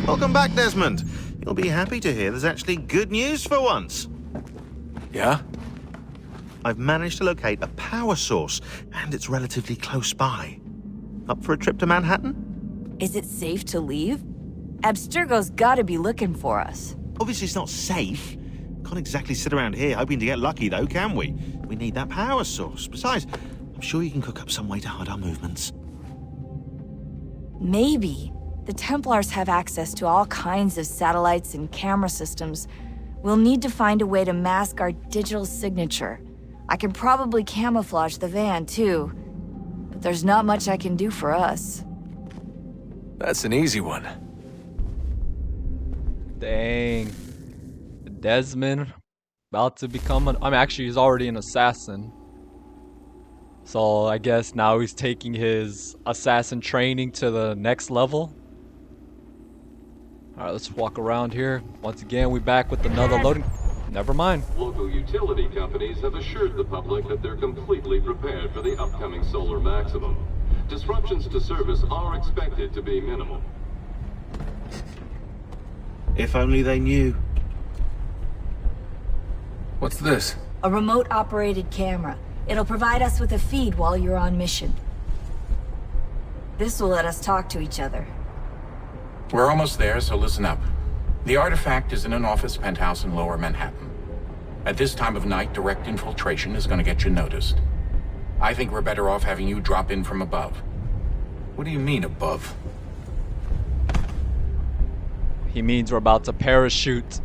Welcome back, Desmond. You'll be happy to hear there's actually good news for once. Yeah? I've managed to locate a power source, and it's relatively close by. Up for a trip to Manhattan? Is it safe to leave? Abstergo's gotta be looking for us. Obviously it's not safe. Can't exactly sit around here hoping to get lucky, though, can we? We need that power source. Besides, I'm sure you can cook up some way to hide our movements. Maybe. The Templars have access to all kinds of satellites and camera systems. We'll need to find a way to mask our digital signature. I can probably camouflage the van, too. But there's not much I can do for us. That's an easy one. Dang. Desmond about to become an... actually, he's already an assassin. So, I guess now he's taking his assassin training to the next level. Alright, let's walk around here. Once again, we back with another loading... Never mind. Local utility companies have assured the public that they're completely prepared for the upcoming solar maximum. Disruptions to service are expected to be minimal. If only they knew. What's this? A remote-operated camera. It'll provide us with a feed while you're on mission. This will let us talk to each other. We're almost there, so listen up. The artifact is in an office penthouse in Lower Manhattan. At this time of night, direct infiltration is going to get you noticed. I think we're better off having you drop in from above. What do you mean, above? He means we're about to parachute.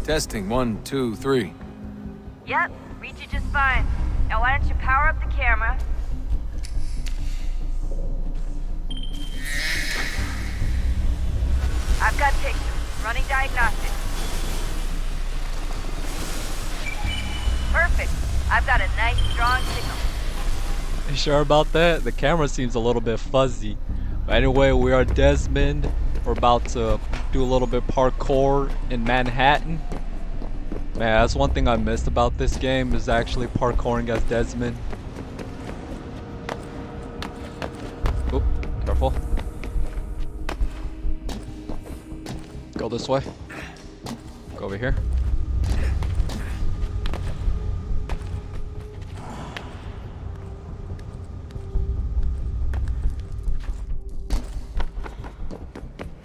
Testing, 1, 2, 3. Yep, read you just fine. Now why don't you power up the camera? I've got pictures. Running diagnostics. Perfect. I've got a nice strong signal. You sure about that? The camera seems a little bit fuzzy. But anyway, we are Desmond. We're about to do a little bit parkour in Manhattan. Man, that's one thing I missed about this game is actually parkouring as Desmond. Oop, careful. Go this way. Go over here.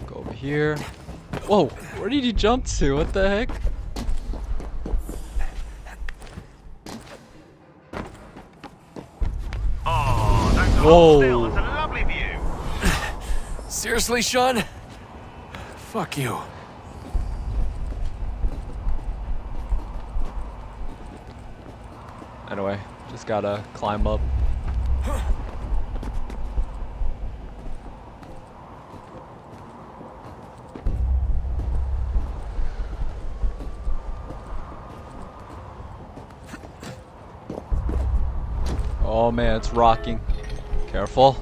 Go over here. Whoa, where did you jump to? What the heck? Whoa. That's a lovely view. Seriously, Sean? Fuck you. Anyway, just gotta climb up. Oh man, it's rocking. Careful.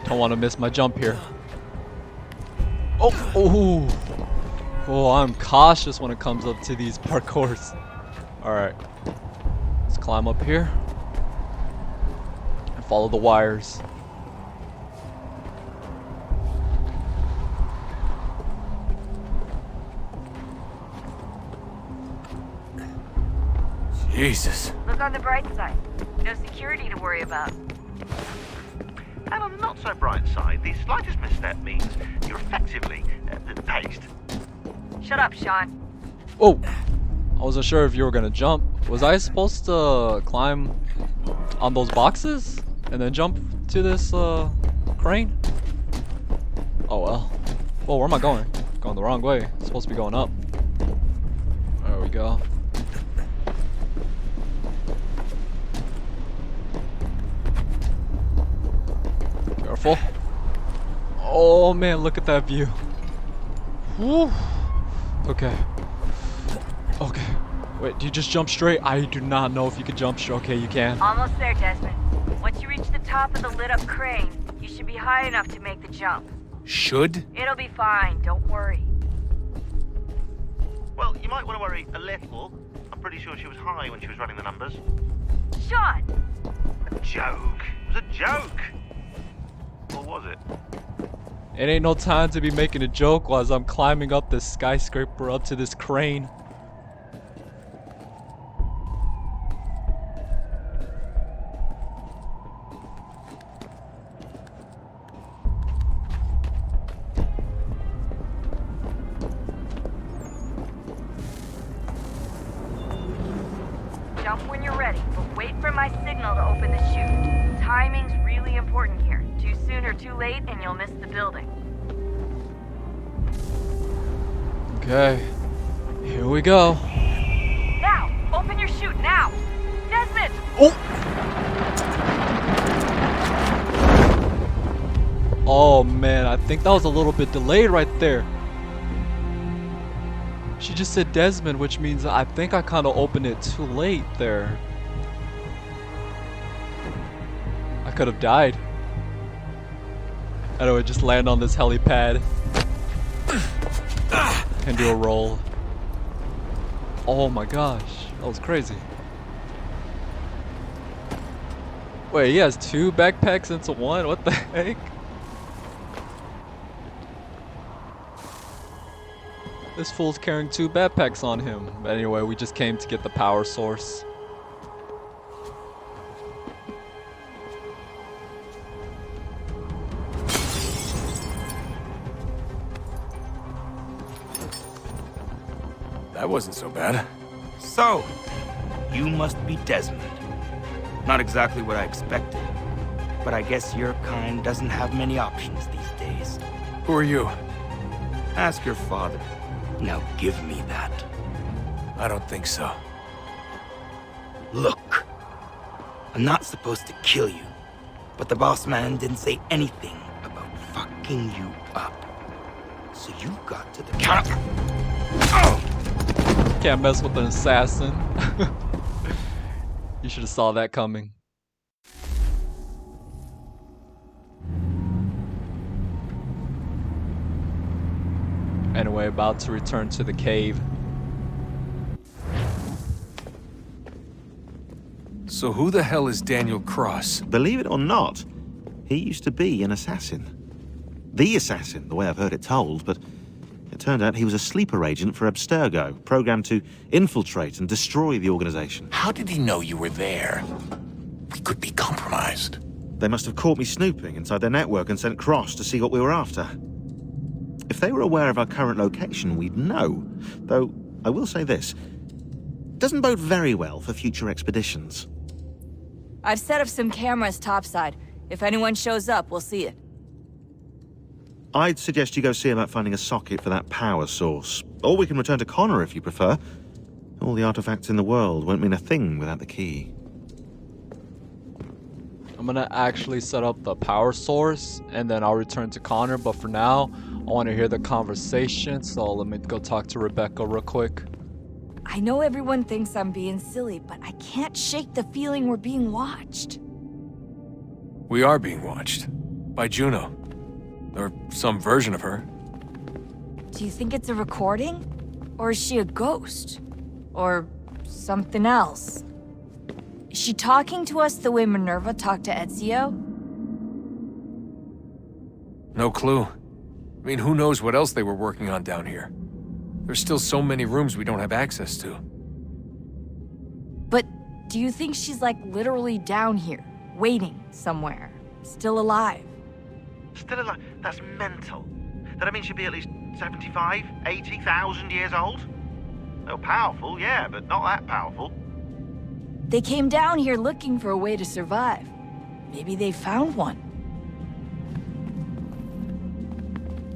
Don't want to miss my jump here. Oh, oh, I'm cautious when it comes up to these parkours. Alright. Let's climb up here. And follow the wires. Jesus. Look on the bright side. No security to worry about. And on the not so bright side, the slightest misstep means you're effectively paced. Shut up, Sean. Oh! I wasn't sure if you were gonna jump. Was I supposed to climb on those boxes and then jump to this crane? Oh well. Whoa, where am I going? Going the wrong way. It's supposed to be going up. There we go. Careful. Oh man, look at that view. Woo. Okay. Okay. Wait, do you just jump straight? I do not know if you can jump straight. Okay, you can. Almost there, Desmond. Once you reach the top of the lit-up crane, You should be high enough to make the jump. Should? It'll be fine, don't worry. Well, you might want to worry a little. I'm pretty sure she was high when she was running the numbers. Sean! A joke. It was a joke. Or was it? It ain't no time to be making a joke while I'm climbing up this skyscraper up to this crane. Jump when you're ready, but wait for my signal to open the chute. Timing's really important here. Too soon or too late and you'll miss the building. Okay, here we go. Now! Open your chute, now! Desmond! Oh man, I think that was a little bit delayed right there. She just said Desmond, which means I think I kind of opened it too late there. I could have died. I would just land on this helipad and do a roll. Oh my gosh, that was crazy. Wait, he has 2 backpacks into one? What the heck? This fool's carrying 2 backpacks on him. But anyway, we just came to get the power source. That wasn't so bad. So, you must be Desmond. Not exactly what I expected, but I guess your kind doesn't have many options these days. Who are you? Ask your father. Now give me that. I don't think so. Look, I'm not supposed to kill you, but the boss man didn't say anything about fucking you up. So you got to the counter. Can't mess with an assassin. You should have saw that coming. Anyway, about to return to the cave. So who the hell is Daniel Cross? Believe it or not, he used to be an assassin. The assassin, the way I've heard it told, but it turned out he was a sleeper agent for Abstergo, programmed to infiltrate and destroy the organization. How did he know you were there? We could be compromised. They must have caught me snooping inside their network and sent Cross to see what we were after. If they were aware of our current location, we'd know. Though, I will say this. Doesn't bode very well for future expeditions. I've set up some cameras topside. If anyone shows up, we'll see it. I'd suggest you go see about finding a socket for that power source. Or we can return to Connor if you prefer. All the artifacts in the world won't mean a thing without the key. I'm gonna actually set up the power source and then I'll return to Connor, but for now, I want to hear the conversation, so let me go talk to Rebecca real quick. I know everyone thinks I'm being silly, but I can't shake the feeling we're being watched. We are being watched. By Juno. Or some version of her. Do you think it's a recording? Or is she a ghost? Or something else? Is she talking to us the way Minerva talked to Ezio? No clue. I mean, who knows what else they were working on down here? There's still so many rooms we don't have access to. But do you think she's like literally down here, waiting somewhere, still alive? Still alive? That's mental. That means she'd be at least 75, 80,000 years old? Oh, powerful, yeah, but not that powerful. They came down here looking for a way to survive. Maybe they found one.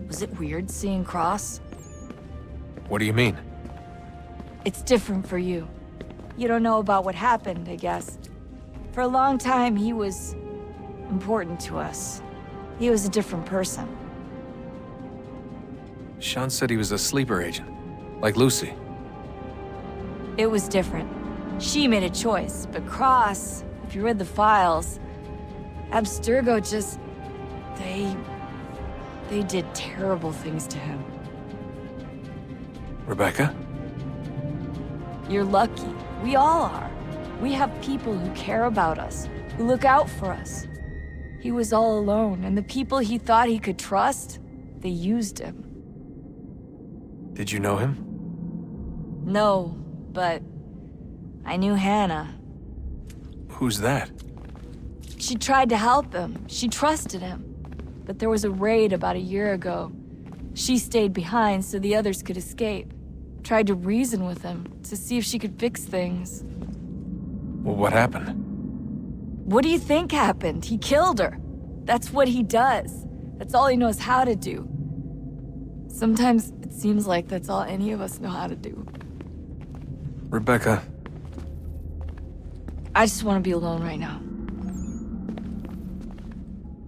Was it weird seeing Cross? What do you mean? It's different for you. You don't know about what happened, I guess. For a long time, he was important to us. He was a different person. Sean said he was a sleeper agent. Like Lucy. It was different. She made a choice, but Cross, if you read the files, Abstergo just... They did terrible things to him. Rebecca? You're lucky. We all are. We have people who care about us, who look out for us. He was all alone, and the people he thought he could trust, they used him. Did you know him? No, but I knew Hannah. Who's that? She tried to help him. She trusted him. But there was a raid about a year ago. She stayed behind so the others could escape. Tried to reason with him to see if she could fix things. Well, what happened? What do you think happened? He killed her. That's what he does. That's all he knows how to do. Sometimes it seems like that's all any of us know how to do. Rebecca. I just want to be alone right now.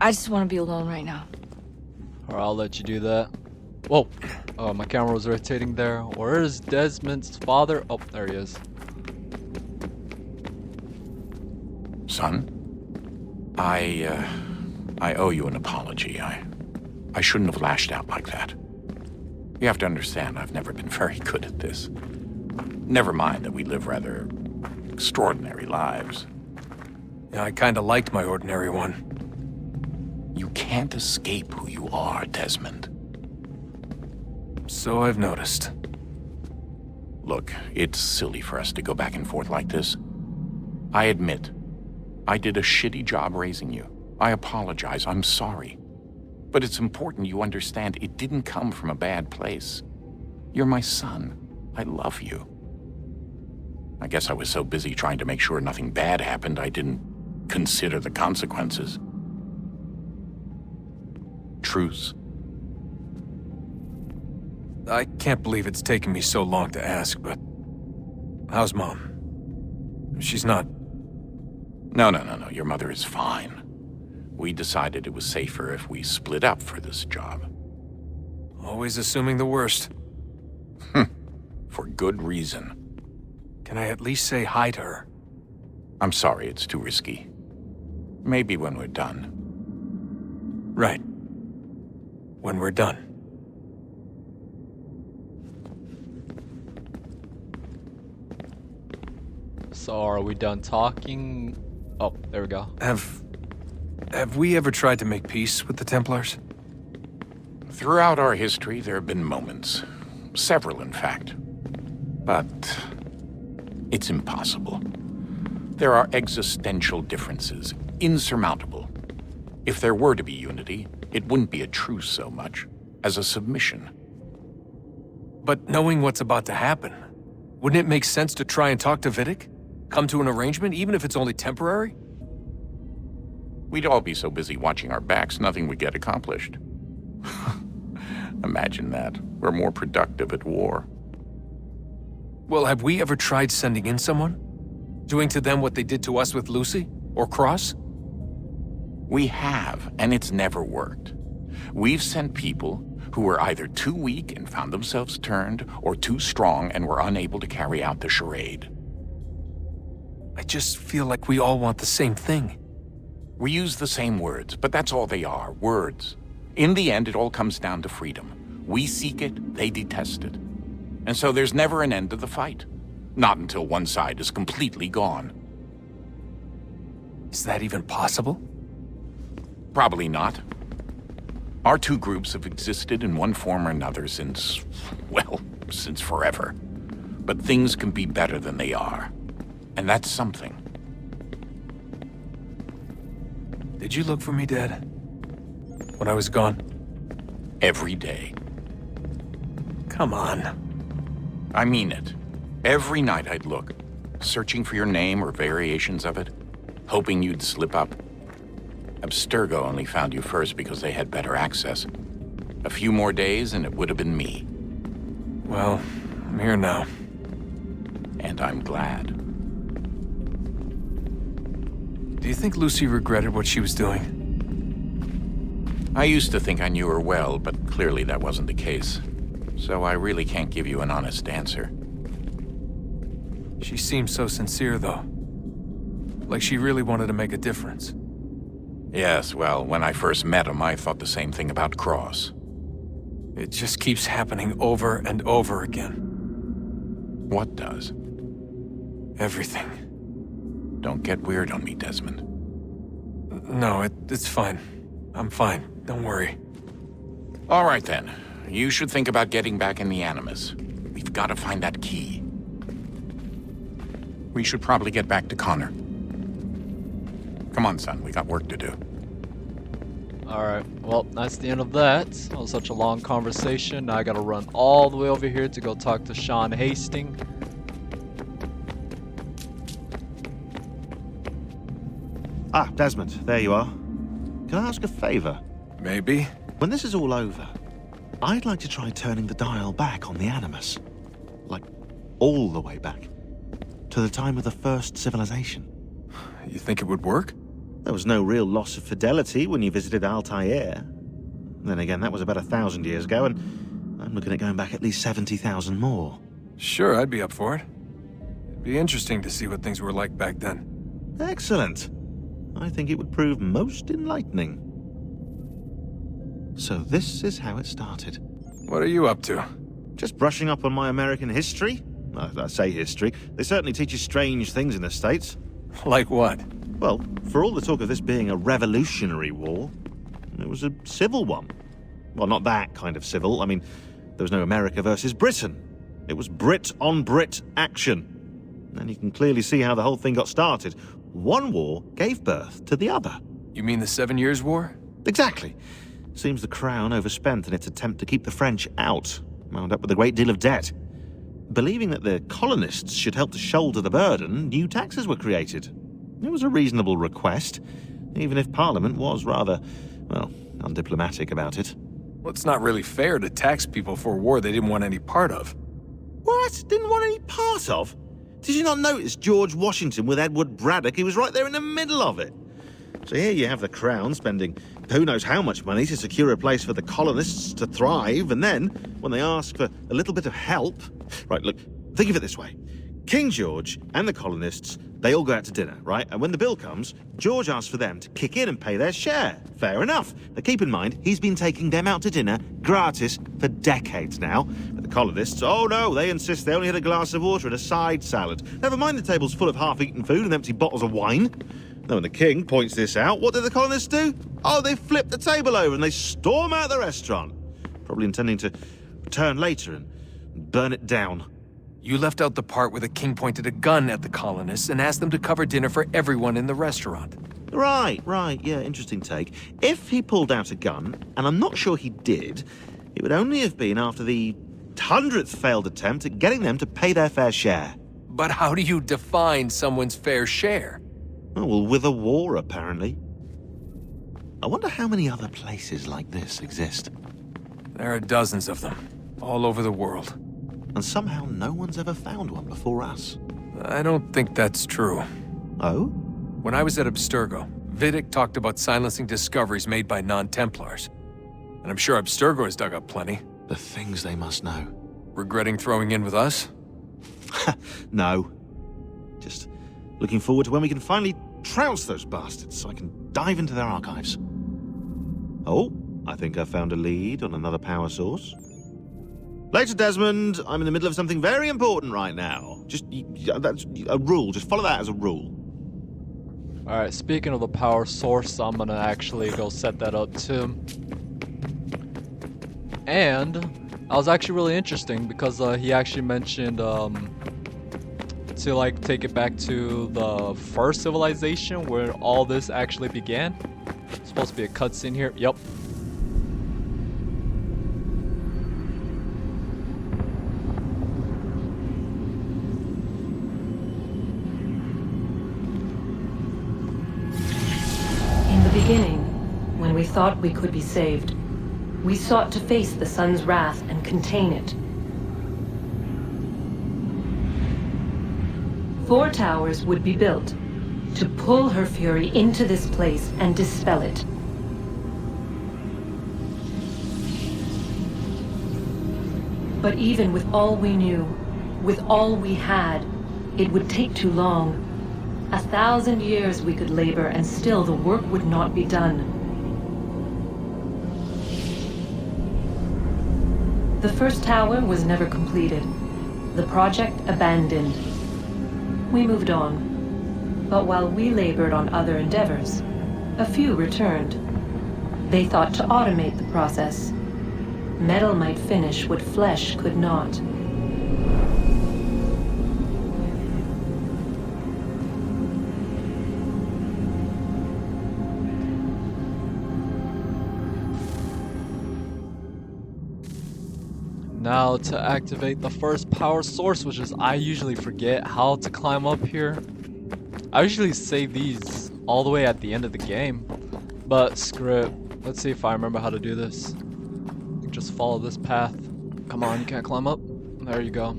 I just want to be alone right now. Alright, I'll let you do that. Whoa! Oh, my camera was rotating there. Where is Desmond's father? Oh, there he is. Son, I owe you an apology. I shouldn't have lashed out like that. You have to understand, I've never been very good at this. Never mind that we live rather extraordinary lives. Yeah, I kinda liked my ordinary one. You can't escape who you are, Desmond. So I've noticed. Look, it's silly for us to go back and forth like this. I admit, I did a shitty job raising you. I apologize, I'm sorry. But it's important you understand it didn't come from a bad place. You're my son. I love you. I guess I was so busy trying to make sure nothing bad happened, I didn't consider the consequences. Truce? I can't believe it's taken me so long to ask, but... how's Mom? She's not... No. Your mother is fine. We decided it was safer if we split up for this job. Always assuming the worst. For good reason. Can I at least say hi to her? I'm sorry, it's too risky. Maybe when we're done. Right. When we're done. So are we done talking? Oh, there we go. Have we ever tried to make peace with the Templars? Throughout our history, there have been moments. Several, in fact. But it's impossible. There are existential differences, insurmountable. If there were to be unity, it wouldn't be a truce so much as a submission. But knowing what's about to happen, wouldn't it make sense to try and talk to Vidic? Come to an arrangement, even if it's only temporary? We'd all be so busy watching our backs, nothing would get accomplished. Imagine that. We're more productive at war. Well, have we ever tried sending in someone? Doing to them what they did to us with Lucy? Or Cross? We have, and it's never worked. We've sent people who were either too weak and found themselves turned, or too strong and were unable to carry out the charade. I just feel like we all want the same thing. We use the same words, but that's all they are, words. In the end, it all comes down to freedom. We seek it, they detest it. And so there's never an end to the fight. Not until one side is completely gone. Is that even possible? Probably not. Our two groups have existed in one form or another since, well, since forever. But things can be better than they are. And that's something. Did you look for me, Dad? When I was gone? Every day. Come on. I mean it. Every night I'd look, searching for your name or variations of it, hoping you'd slip up. Abstergo only found you first because they had better access. A few more days and it would have been me. Well, I'm here now. And I'm glad. Do you think Lucy regretted what she was doing? I used to think I knew her well, but clearly that wasn't the case. So I really can't give you an honest answer. She seemed so sincere, though. Like she really wanted to make a difference. Yes, well, when I first met him, I thought the same thing about Cross. It just keeps happening over and over again. What does? Everything. Don't get weird on me, Desmond. No, it's fine. I'm fine. Don't worry. All right, then. You should think about getting back in the Animus. We've got to find that key. We should probably get back to Connor. Come on, son. We got work to do. Alright, well, that's the end of that. That was such a long conversation. Now I gotta run all the way over here to go talk to Sean Hastings. Ah, Desmond, there you are. Can I ask a favor? Maybe? When this is all over, I'd like to try turning the dial back on the Animus. Like, all the way back. To the time of the first civilization. You think it would work? There was no real loss of fidelity when you visited Altair. Then again, that was about 1,000 years ago, and I'm looking at going back at least 70,000 more. Sure, I'd be up for it. It'd be interesting to see what things were like back then. Excellent. I think it would prove most enlightening. So this is how it started. What are you up to? Just brushing up on my American history. I say history. They certainly teach you strange things in the States. Like what? Well, for all the talk of this being a revolutionary war, it was a civil one. Well, not that kind of civil. I mean, there was no America versus Britain. It was Brit on Brit action. And you can clearly see how the whole thing got started. One war gave birth to the other. You mean the 7 Years' War? Exactly. Seems the Crown overspent in its attempt to keep the French out, wound up with a great deal of debt. Believing that the colonists should help to shoulder the burden, new taxes were created. It was a reasonable request, even if Parliament was rather, well, undiplomatic about it. Well, it's not really fair to tax people for a war they didn't want any part of. What? Didn't want any part of? Did you not notice George Washington with Edward Braddock? He was right there in the middle of it. So here you have the Crown spending who knows how much money to secure a place for the colonists to thrive, and then, when they ask for a little bit of help... Right, look, think of it this way. King George and the colonists, they all go out to dinner, right? And when the bill comes, George asks for them to kick in and pay their share. Fair enough. Now keep in mind, he's been taking them out to dinner gratis for decades now. But the colonists, oh no, they insist they only had a glass of water and a side salad. Never mind the table's full of half-eaten food and empty bottles of wine. Now when the king points this out, what do the colonists do? Oh, they flip the table over and they storm out the restaurant. Probably intending to return later and burn it down. You left out the part where the king pointed a gun at the colonists and asked them to cover dinner for everyone in the restaurant. Right, yeah, interesting take. If he pulled out a gun, and I'm not sure he did, it would only have been after the 100th failed attempt at getting them to pay their fair share. But how do you define someone's fair share? Oh, well, with a war, apparently. I wonder how many other places like this exist. There are dozens of them, all over the world. And somehow no one's ever found one before us. I don't think that's true. Oh? When I was at Abstergo, Vidic talked about silencing discoveries made by non-Templars. And I'm sure Abstergo has dug up plenty. The things they must know. Regretting throwing in with us? No. Just looking forward to when we can finally trounce those bastards so I can dive into their archives. Oh, I think I found a lead on another power source. Later, Desmond. I'm in the middle of something very important right now. That's a rule. Just follow that as a rule. Alright, speaking of the power source, I'm gonna actually go set that up too. And that was actually really interesting because he actually mentioned to like take it back to the first civilization where all this actually began. It's supposed to be a cutscene here. Yep. In the beginning, when we thought we could be saved, we sought to face the sun's wrath and contain it. 4 towers would be built to pull her fury into this place and dispel it. But even with all we knew, with all we had, it would take too long. 1,000 years we could labor and still the work would not be done. The first tower was never completed. The project abandoned. We moved on. But while we labored on other endeavors, a few returned. They thought to automate the process. Metal might finish what flesh could not. Now to activate the first power source, which is I usually forget how to climb up here. I usually save these all the way at the end of the game, but screw it. Let's see if I remember how to do this. Just follow this path. Come on, you can't climb up. There you go.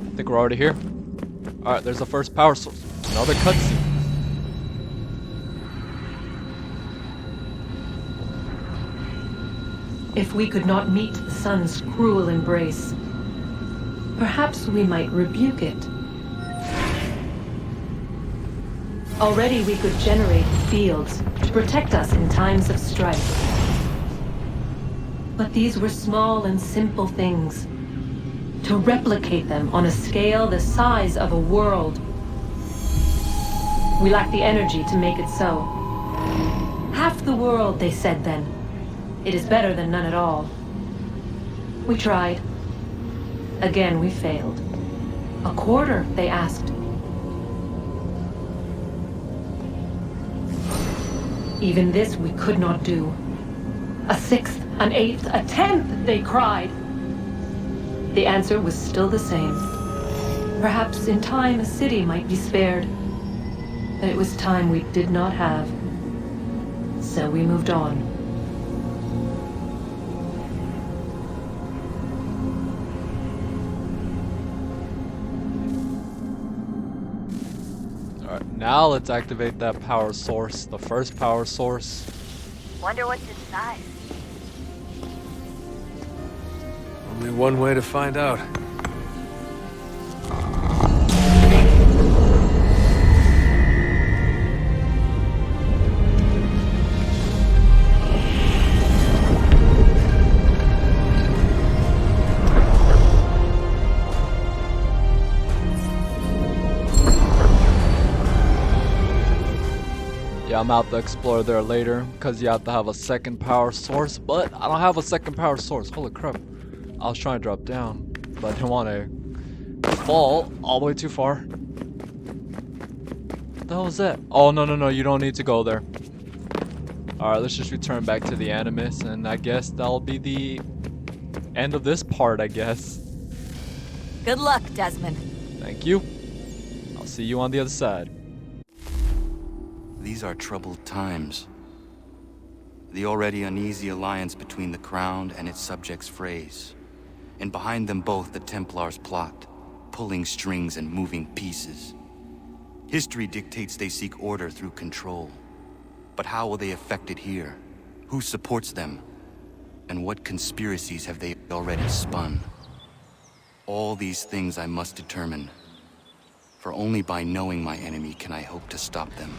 I think we're already here. Alright, there's the first power source. Another cutscene. If we could not meet the sun's cruel embrace, perhaps we might rebuke it. Already we could generate fields to protect us in times of strife. But these were small and simple things. To replicate them on a scale the size of a world. We lack the energy to make it so. Half the world, they said then. It is better than none at all. We tried. Again, we failed. A quarter, they asked. Even this we could not do. A sixth, an eighth, a tenth, they cried. The answer was still the same. Perhaps in time a city might be spared. But it was time we did not have. So we moved on. Alright, now let's activate that power source, the first power source. Wonder what's inside. Only one way to find out. Yeah, I'm out to explore there later because you have to have a second power source, but I don't have a second power source. Holy crap. I was trying to drop down, but I didn't want to fall all the way too far. What the hell was that? Oh, no, you don't need to go there. Alright, let's just return back to the Animus, and I guess that'll be the end of this part, I guess. Good luck, Desmond. Thank you. I'll see you on the other side. These are troubled times. The already uneasy alliance between the Crown and its subjects frays. And behind them both the Templars plot, pulling strings and moving pieces. History dictates they seek order through control. But how will they effect it here? Who supports them? And what conspiracies have they already spun? All these things I must determine. For only by knowing my enemy can I hope to stop them.